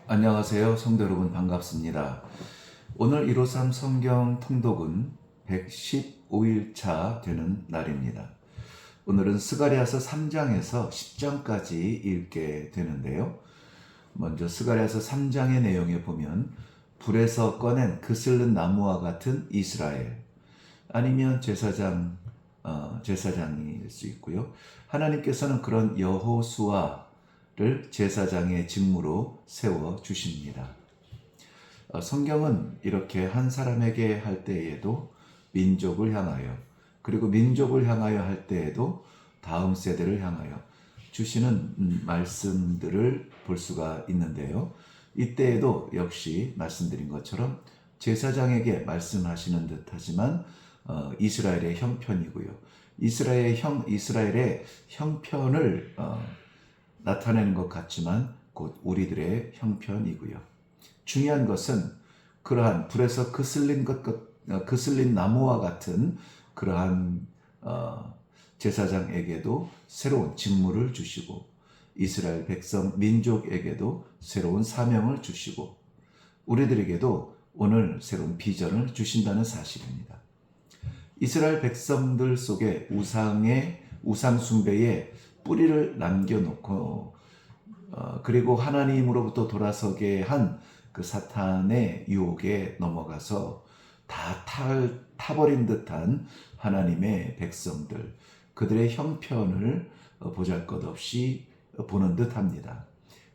안녕하세요. 성도 여러분 반갑습니다. 오늘 153 성경 통독은 115일차 되는 날입니다. 오늘은 스가랴서 3장에서 10장까지 읽게 되는데요. 먼저 스가랴서 3장의 내용에 보면 불에서 꺼낸 그슬른 나무와 같은 이스라엘, 아니면 제사장일 수 있고요. 하나님께서는 그런 여호수아를 제사장의 직무로 세워 주십니다. 성경은 이렇게 한 사람에게 할 때에도 민족을 향하여, 그리고 민족을 향하여 할 때에도 다음 세대를 향하여 주시는 말씀들을 볼 수가 있는데요. 이때에도 역시 말씀드린 것처럼 제사장에게 말씀하시는 듯하지만 이스라엘의 형편이고요. 이스라엘의 형편을 나타내는 것 같지만 곧 우리들의 형편이고요. 중요한 것은 그러한 불에서 그슬린 나무와 같은 그러한 제사장에게도 새로운 직무를 주시고 이스라엘 백성 민족에게도 새로운 사명을 주시고 우리들에게도 오늘 새로운 비전을 주신다는 사실입니다. 이스라엘 백성들 속에 우상 숭배에 뿌리를 남겨놓고 그리고 하나님으로부터 돌아서게 한 그 사탄의 유혹에 넘어가서 다 타버린 듯한 하나님의 백성들, 그들의 형편을 보잘것없이 보는 듯합니다.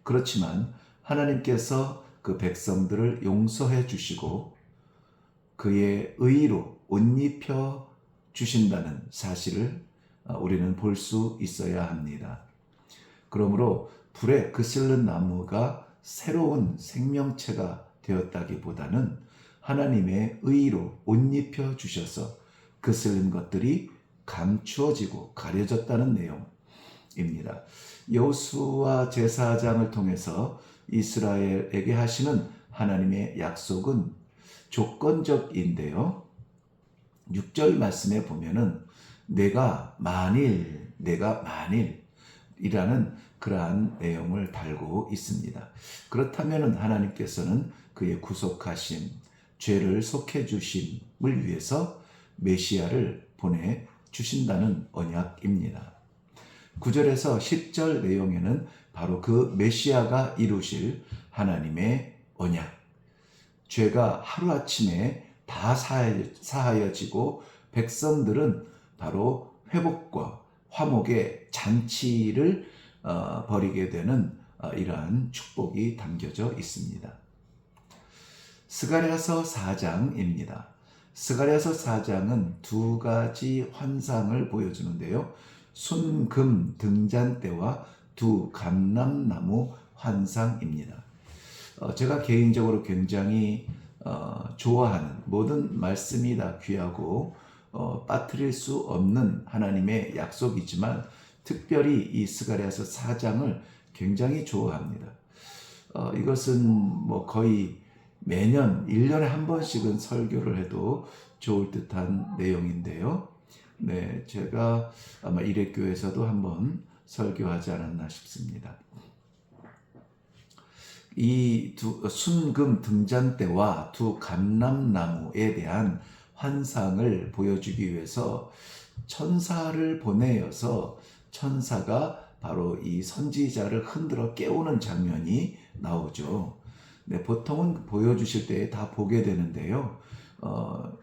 그렇지만 하나님께서 그 백성들을 용서해 주시고 그의 의로 옷 입혀 주신다는 사실을 우리는 볼 수 있어야 합니다. 그러므로 불에 그슬른 나무가 새로운 생명체가 되었다기보다는 하나님의 의로 옷 입혀 주셔서 그슬린 것들이 감추어지고 가려졌다는 내용입니다. 여호수아 제사장을 통해서 이스라엘에게 하시는 하나님의 약속은 조건적인데요. 6절 말씀에 보면은 내가 만일이라는 그러한 내용을 달고 있습니다. 그렇다면 하나님께서는 그의 구속하심, 죄를 속해 주심을 위해서 메시아를 보내 주신다는 언약입니다. 9절에서 10절 내용에는 바로 그 메시아가 이루실 하나님의 언약, 죄가 하루아침에 다 사하여지고 백성들은 바로 회복과 화목의 잔치를 벌이게 되는 이러한 축복이 담겨져 있습니다. 스가랴서 4장입니다. 스가랴서 4장은 두 가지 환상을 보여주는데요. 순금 등잔대와 두 감람나무 환상입니다. 제가 개인적으로 굉장히 좋아하는, 모든 말씀이 다 귀하고 빠뜨릴 수 없는 하나님의 약속이지만 특별히 이 스가랴서 4장을 굉장히 좋아합니다. 이것은 거의 매년 1년에 한 번씩은 설교를 해도 좋을 듯한 내용인데요. 네, 제가 아마 일회교에서도 한번 설교하지 않았나 싶습니다. 이 두 순금 등잔대와 두 감람나무에 대한 환상을 보여주기 위해서 천사를 보내어서 천사가 바로 이 선지자를 흔들어 깨우는 장면이 나오죠. 네, 보통은 보여주실 때 다 보게 되는데요.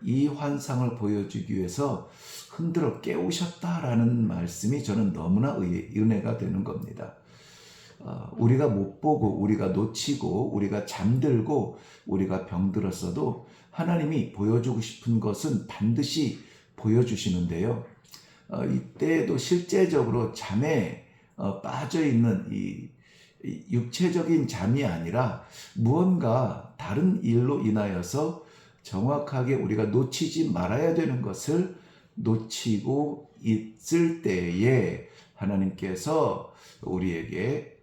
이 환상을 보여주기 위해서 흔들어 깨우셨다라는 말씀이 저는 너무나 은혜가 되는 겁니다. 우리가 못 보고 우리가 놓치고 우리가 잠들고 우리가 병들었어도 하나님이 보여주고 싶은 것은 반드시 보여주시는데요. 이때도 실제적으로 잠에 빠져있는 이 육체적인 잠이 아니라 무언가 다른 일로 인하여서 정확하게 우리가 놓치지 말아야 되는 것을 놓치고 있을 때에 하나님께서 우리에게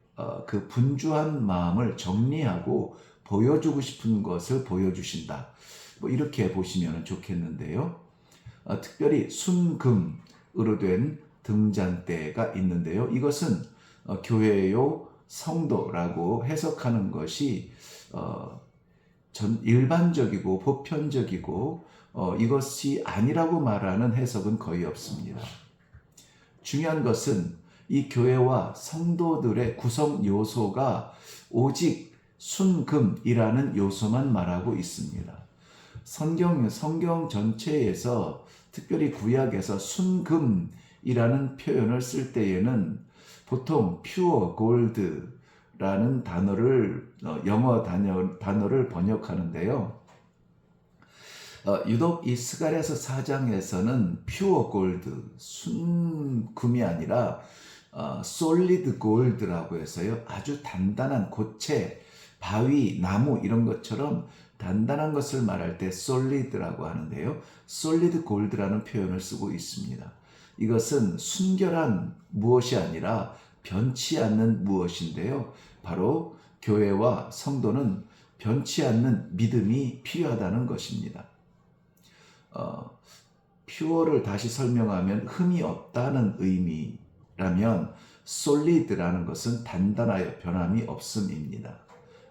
그 분주한 마음을 정리하고 보여주고 싶은 것을 보여주신다. 이렇게 보시면 좋겠는데요. 특별히 순금으로 된 등잔대가 있는데요. 이것은 교회요 성도라고 해석하는 것이 일반적이고 보편적이고 이것이 아니라고 말하는 해석은 거의 없습니다. 중요한 것은 이 교회와 성도들의 구성 요소가 오직 순금이라는 요소만 말하고 있습니다. 성경 전체에서 특별히 구약에서 순금이라는 표현을 쓸 때에는 보통 pure gold라는 단어를 영어 단어를 번역하는데요. 유독 이 스가랴서 4장에서는 pure gold, 순금이 아니라 solid gold라고 해서요. 아주 단단한 고체, 바위, 나무 이런 것처럼 단단한 것을 말할 때 solid라고 하는데요. solid gold라는 표현을 쓰고 있습니다. 이것은 순결한 무엇이 아니라 변치 않는 무엇인데요. 바로 교회와 성도는 변치 않는 믿음이 필요하다는 것입니다. 퓨어를 다시 설명하면 흠이 없다는 의미라면 solid라는 것은 단단하여 변함이 없음입니다.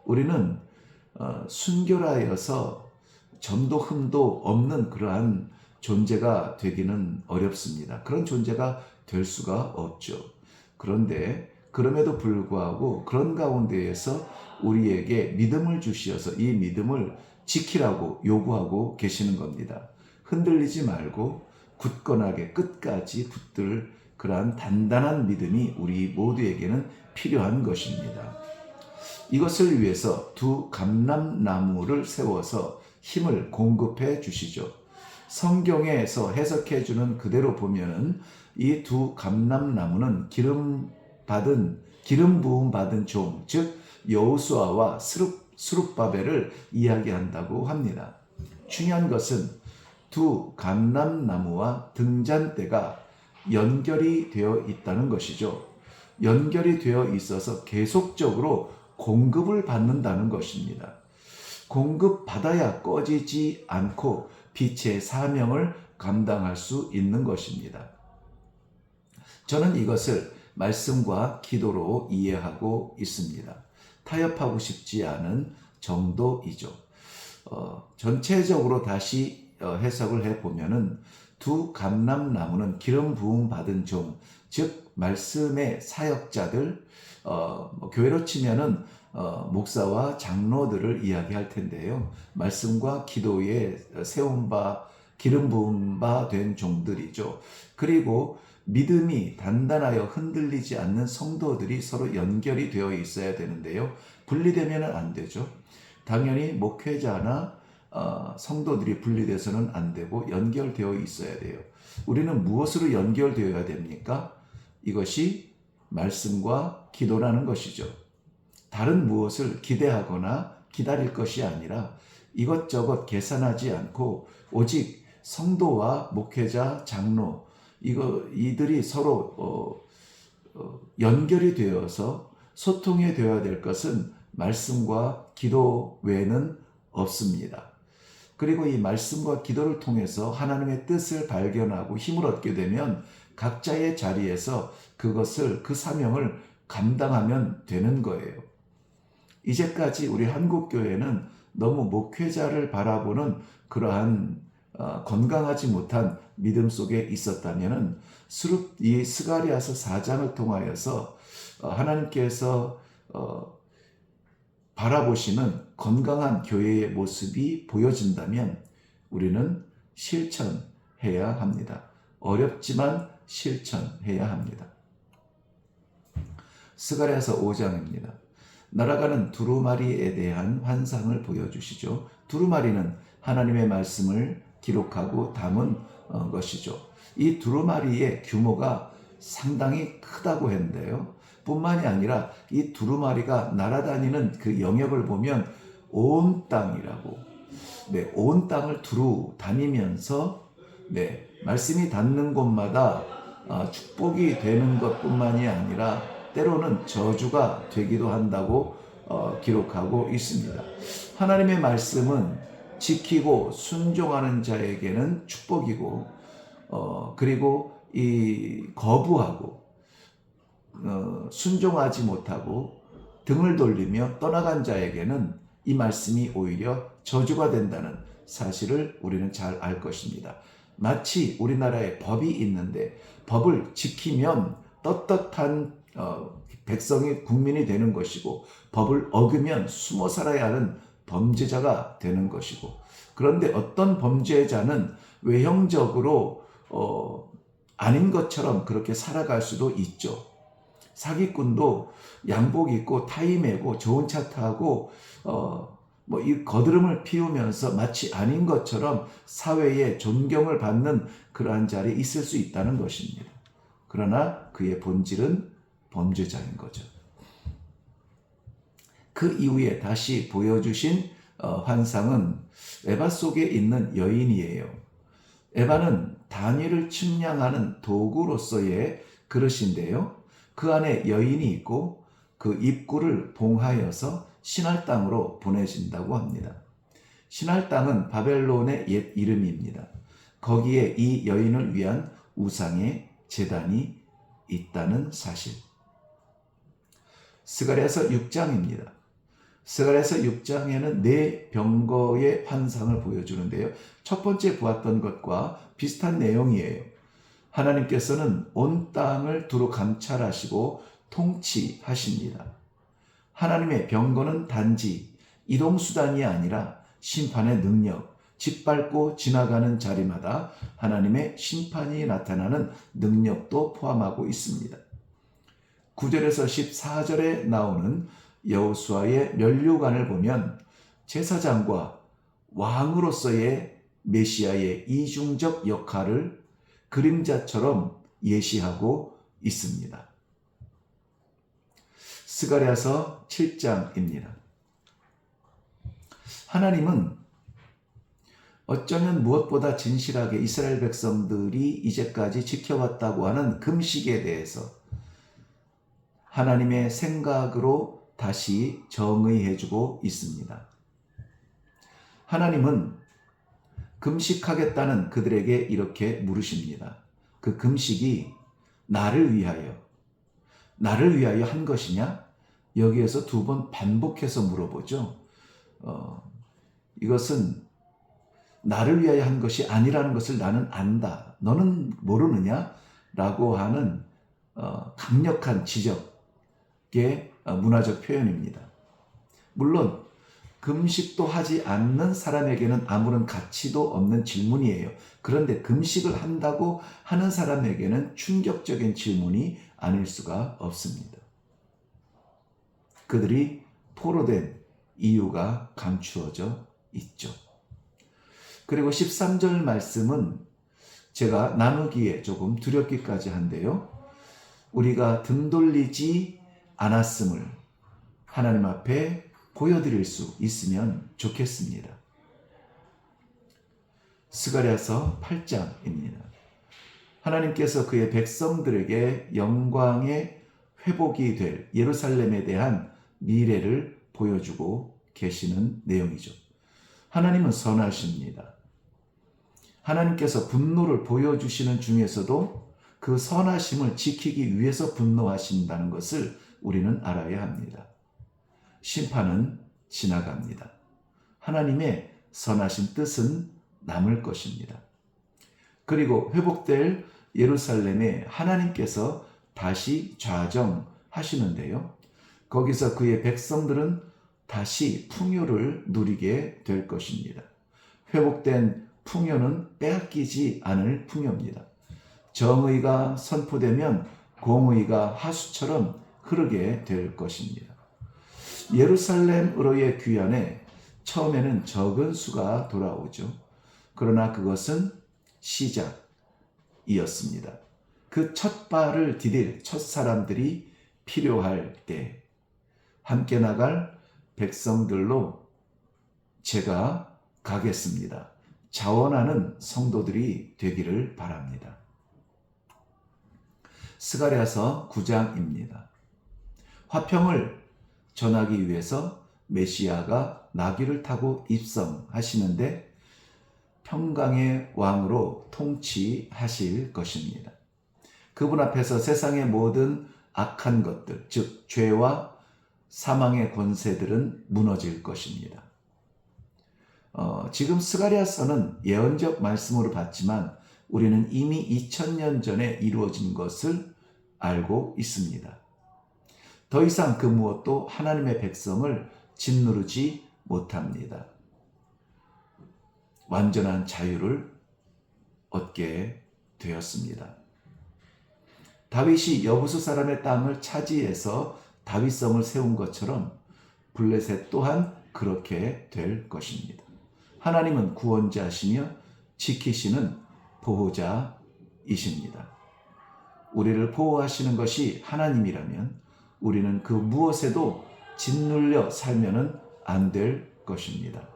우리는 순결하여서 점도 흠도 없는 그러한 존재가 되기는 어렵습니다. 그런 존재가 될 수가 없죠. 그런데 그럼에도 불구하고 그런 가운데에서 우리에게 믿음을 주시어서 이 믿음을 지키라고 요구하고 계시는 겁니다. 흔들리지 말고 굳건하게 끝까지 붙들 그러한 단단한 믿음이 우리 모두에게는 필요한 것입니다. 이것을 위해서 두 감람나무를 세워서 힘을 공급해 주시죠. 성경에서 해석해 주는 그대로 보면은 이 두 감람나무는 기름 부음 받은 종, 즉 여호수아와 스룹바벨을 이야기한다고 합니다. 중요한 것은 두 감람나무와 등잔대가 연결이 되어 있다는 것이죠. 연결이 되어 있어서 계속적으로 공급을 받는다는 것입니다. 공급받아야 꺼지지 않고 빛의 사명을 감당할 수 있는 것입니다. 저는 이것을 말씀과 기도로 이해하고 있습니다. 타협하고 싶지 않은 정도이죠. 전체적으로 다시 해석을 해보면은 두 감람나무는 기름 부음 받은 종, 즉 말씀의 사역자들, 교회로 치면은 목사와 장로들을 이야기할 텐데요. 말씀과 기도에 세운 바, 기름 부음 바 된 종들이죠. 그리고 믿음이 단단하여 흔들리지 않는 성도들이 서로 연결이 되어 있어야 되는데요. 분리되면 안 되죠. 당연히 목회자나 성도들이 분리돼서는 안 되고 연결되어 있어야 돼요. 우리는 무엇으로 연결되어야 됩니까? 이것이 말씀과 기도라는 것이죠. 다른 무엇을 기대하거나 기다릴 것이 아니라 이것저것 계산하지 않고 오직 성도와 목회자, 장로 이들이 서로 연결이 되어서 소통이 되어야 될 것은 말씀과 기도 외에는 없습니다. 그리고 이 말씀과 기도를 통해서 하나님의 뜻을 발견하고 힘을 얻게 되면 각자의 자리에서 그 사명을 감당하면 되는 거예요. 이제까지 우리 한국교회는 너무 목회자를 바라보는 그러한 건강하지 못한 믿음 속에 있었다면 이 스가랴서 4장을 통하여서 하나님께서 바라보시는 건강한 교회의 모습이 보여진다면 우리는 실천해야 합니다. 어렵지만 실천해야 합니다. 스가랴서 5장입니다. 날아가는 두루마리에 대한 환상을 보여주시죠. 두루마리는 하나님의 말씀을 기록하고 담은 것이죠. 이 두루마리의 규모가 상당히 크다고 했는데요. 뿐만이 아니라 이 두루마리가 날아다니는 그 영역을 보면 온 땅이라고, 온 땅을 두루 다니면서 말씀이 닿는 곳마다 축복이 되는 것뿐만이 아니라 때로는 저주가 되기도 한다고 기록하고 있습니다. 하나님의 말씀은 지키고 순종하는 자에게는 축복이고 그리고 이 거부하고 순종하지 못하고 등을 돌리며 떠나간 자에게는 이 말씀이 오히려 저주가 된다는 사실을 우리는 잘 알 것입니다. 마치 우리나라에 법이 있는데 법을 지키면 떳떳한 백성이 국민이 되는 것이고 법을 어기면 숨어 살아야 하는 범죄자가 되는 것이고, 그런데 어떤 범죄자는 외형적으로 아닌 것처럼 그렇게 살아갈 수도 있죠. 사기꾼도 양복 입고 타이 메고 좋은 차 타고 이 거드름을 피우면서 마치 아닌 것처럼 사회에 존경을 받는 그러한 자리에 있을 수 있다는 것입니다. 그러나 그의 본질은 범죄자인 거죠. 그 이후에 다시 보여주신 환상은 에바 속에 있는 여인이에요. 에바는 다니엘을 측량하는 도구로서의 그릇인데요. 그 안에 여인이 있고 그 입구를 봉하여서 신할 땅으로 보내진다고 합니다. 신할 땅은 바벨론의 옛 이름입니다. 거기에 이 여인을 위한 우상의 제단이 있다는 사실. 스가랴서 6장입니다. 스가랴서 6장에는 네 병거의 환상을 보여주는데요. 첫 번째 보았던 것과 비슷한 내용이에요. 하나님께서는 온 땅을 두루 감찰하시고 통치하십니다. 하나님의 병거는 단지 이동수단이 아니라 심판의 능력, 짓밟고 지나가는 자리마다 하나님의 심판이 나타나는 능력도 포함하고 있습니다. 9절에서 14절에 나오는 여호수아의 면류관을 보면 제사장과 왕으로서의 메시아의 이중적 역할을 그림자처럼 예시하고 있습니다. 스가랴서 7장입니다. 하나님은 어쩌면 무엇보다 진실하게 이스라엘 백성들이 이제까지 지켜왔다고 하는 금식에 대해서 하나님의 생각으로 다시 정의해주고 있습니다. 하나님은 금식하겠다는 그들에게 이렇게 물으십니다. 그 금식이 나를 위하여 한 것이냐? 여기에서 두 번 반복해서 물어보죠. 이것은 나를 위하여 한 것이 아니라는 것을 나는 안다. 너는 모르느냐? 라고 하는 강력한 지적의 문화적 표현입니다. 물론 금식도 하지 않는 사람에게는 아무런 가치도 없는 질문이에요. 그런데 금식을 한다고 하는 사람에게는 충격적인 질문이 아닐 수가 없습니다. 그들이 포로된 이유가 감추어져 있죠. 그리고 13절 말씀은 제가 나누기에 조금 두렵기까지 한데요. 우리가 등 돌리지 않았음을 하나님 앞에 보여드릴 수 있으면 좋겠습니다. 스가랴서 8장입니다. 하나님께서 그의 백성들에게 영광의 회복이 될 예루살렘에 대한 미래를 보여주고 계시는 내용이죠. 하나님은 선하십니다. 하나님께서 분노를 보여주시는 중에서도 그 선하심을 지키기 위해서 분노하신다는 것을 우리는 알아야 합니다. 심판은 지나갑니다. 하나님의 선하신 뜻은 남을 것입니다. 그리고 회복될 예루살렘에 하나님께서 다시 좌정하시는데요. 거기서 그의 백성들은 다시 풍요를 누리게 될 것입니다. 회복된 풍요는 빼앗기지 않을 풍요입니다. 정의가 선포되면 공의가 하수처럼 흐르게 될 것입니다. 예루살렘으로의 귀환에 처음에는 적은 수가 돌아오죠. 그러나 그것은 시작이었습니다. 그 첫 발을 디딜 첫 사람들이 필요할 때 함께 나갈 백성들로 제가 가겠습니다. 자원하는 성도들이 되기를 바랍니다. 스가랴서 9장입니다. 화평을 전하기 위해서 메시아가 나귀를 타고 입성하시는데 평강의 왕으로 통치하실 것입니다. 그분 앞에서 세상의 모든 악한 것들, 즉 죄와 사망의 권세들은 무너질 것입니다. 지금 스가랴서는 예언적 말씀으로 봤지만 우리는 이미 2000년 전에 이루어진 것을 알고 있습니다. 더 이상 그 무엇도 하나님의 백성을 짓누르지 못합니다. 완전한 자유를 얻게 되었습니다. 다윗이 여부수 사람의 땅을 차지해서 다윗성을 세운 것처럼 블레셋 또한 그렇게 될 것입니다. 하나님은 구원자시며 지키시는 보호자이십니다. 우리를 보호하시는 것이 하나님이라면 우리는 그 무엇에도 짓눌려 살면은 안 될 것입니다.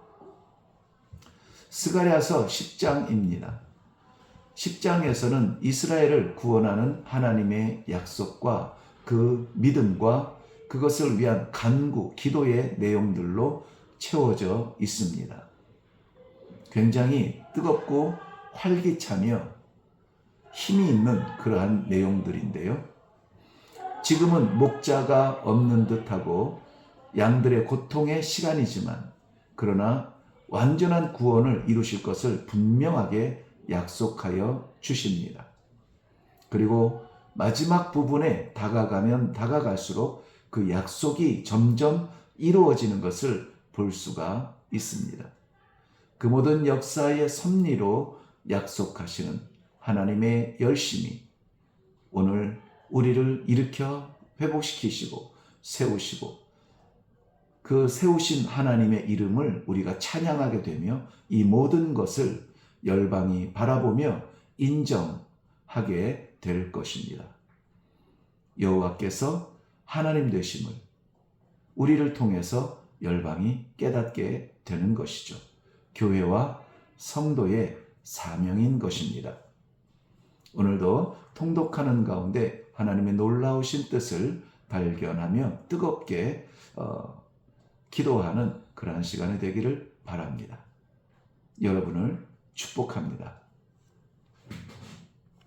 스가랴서 10장입니다. 10장에서는 이스라엘을 구원하는 하나님의 약속과 그 믿음과 그것을 위한 간구, 기도의 내용들로 채워져 있습니다. 굉장히 뜨겁고 활기차며 힘이 있는 그러한 내용들인데요. 지금은 목자가 없는 듯하고 양들의 고통의 시간이지만 그러나 완전한 구원을 이루실 것을 분명하게 약속하여 주십니다. 그리고 마지막 부분에 다가가면 다가갈수록 그 약속이 점점 이루어지는 것을 볼 수가 있습니다. 그 모든 역사의 섭리로 약속하시는 하나님의 열심이 오늘 우리를 일으켜 회복시키시고 세우시고 그 세우신 하나님의 이름을 우리가 찬양하게 되며 이 모든 것을 열방이 바라보며 인정하게 될 것입니다. 여호와께서 하나님 되심을 우리를 통해서 열방이 깨닫게 되는 것이죠. 교회와 성도의 사명인 것입니다. 오늘도 통독하는 가운데 하나님의 놀라우신 뜻을 발견하며 뜨겁게 기도하는 그러한 시간이 되기를 바랍니다. 여러분을 축복합니다.